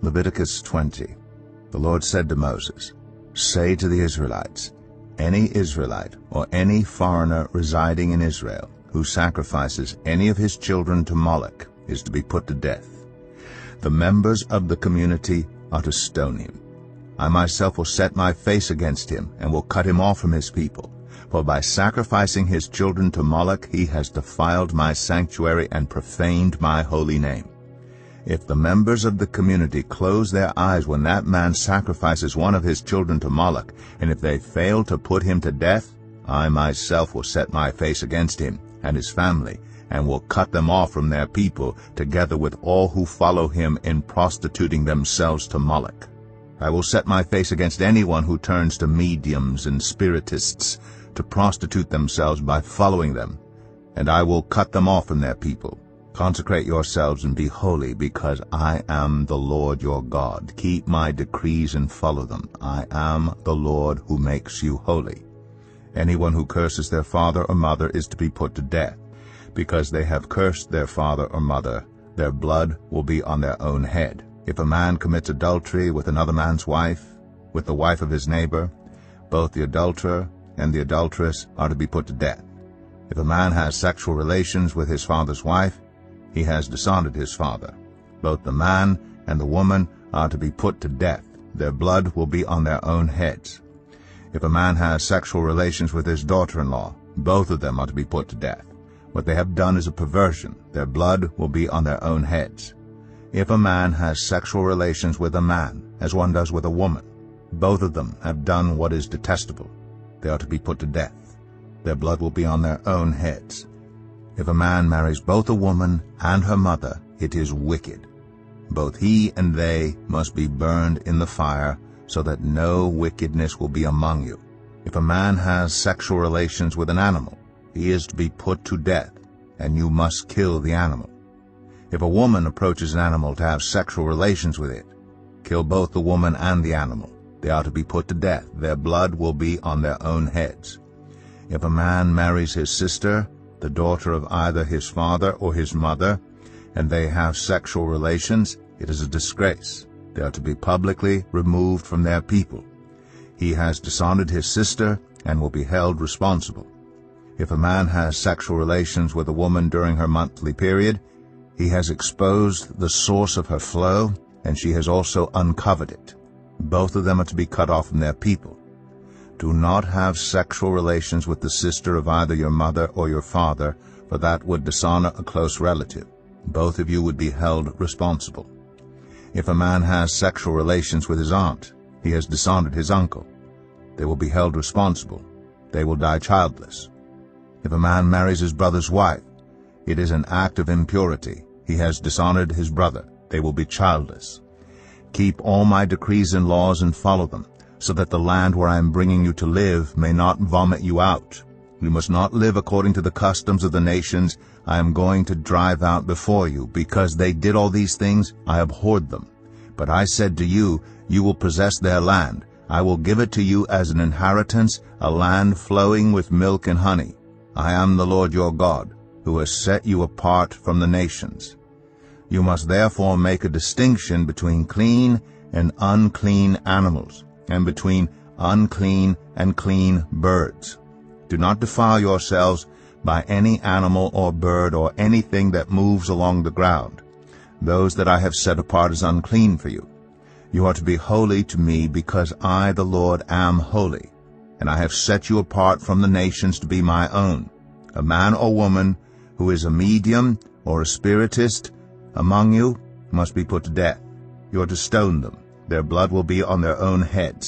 Leviticus 20. The Lord said to Moses, "Say to the Israelites, any Israelite or any foreigner residing in Israel who sacrifices any of his children to Moloch is to be put to death. The members of the community are to stone him. I myself will set my face against him and will cut him off from his people. For by sacrificing his children to Moloch he has defiled my sanctuary and profaned my holy name. If the members of the community close their eyes when that man sacrifices one of his children to Moloch, and if they fail to put him to death, I myself will set my face against him and his family, and will cut them off from their people, together with all who follow him in prostituting themselves to Moloch. I will set my face against anyone who turns to mediums and spiritists to prostitute themselves by following them, and I will cut them off from their people. Consecrate yourselves and be holy, because I am the Lord your God. Keep my decrees and follow them. I am the Lord who makes you holy. Anyone who curses their father or mother is to be put to death. Because they have cursed their father or mother, their blood will be on their own head. If a man commits adultery with another man's wife, with the wife of his neighbor, both the adulterer and the adulteress are to be put to death. If a man has sexual relations with his father's wife, he has dishonored his father. Both the man and the woman are to be put to death. Their blood will be on their own heads. If a man has sexual relations with his daughter-in-law, both of them are to be put to death. What they have done is a perversion. Their blood will be on their own heads. If a man has sexual relations with a man, as one does with a woman, both of them have done what is detestable. They are to be put to death. Their blood will be on their own heads. If a man marries both a woman and her mother, it is wicked. Both he and they must be burned in the fire, so that no wickedness will be among you. If a man has sexual relations with an animal, he is to be put to death, and you must kill the animal. If a woman approaches an animal to have sexual relations with it, kill both the woman and the animal. They are to be put to death. Their blood will be on their own heads. If a man marries his sister, the daughter of either his father or his mother, and they have sexual relations, it is a disgrace. They are to be publicly removed from their people. He has dishonored his sister and will be held responsible. If a man has sexual relations with a woman during her monthly period, he has exposed the source of her flow, and she has also uncovered it. Both of them are to be cut off from their people. Do not have sexual relations with the sister of either your mother or your father, for that would dishonor a close relative. Both of you would be held responsible. If a man has sexual relations with his aunt, he has dishonored his uncle. They will be held responsible. They will die childless. If a man marries his brother's wife, it is an act of impurity. He has dishonored his brother. They will be childless. Keep all my decrees and laws and follow them, so that the land where I am bringing you to live may not vomit you out. You must not live according to the customs of the nations I am going to drive out before you. Because they did all these things, I abhorred them. But I said to you, you will possess their land. I will give it to you as an inheritance, a land flowing with milk and honey. I am the Lord your God, who has set you apart from the nations. You must therefore make a distinction between clean and unclean animals, and between unclean and clean birds. Do not defile yourselves by any animal or bird or anything that moves along the ground. Those that I have set apart as unclean for you. You are to be holy to me, because I, the Lord, am holy, and I have set you apart from the nations to be my own. A man or woman who is a medium or a spiritist among you must be put to death. You are to stone them. Their blood will be on their own heads.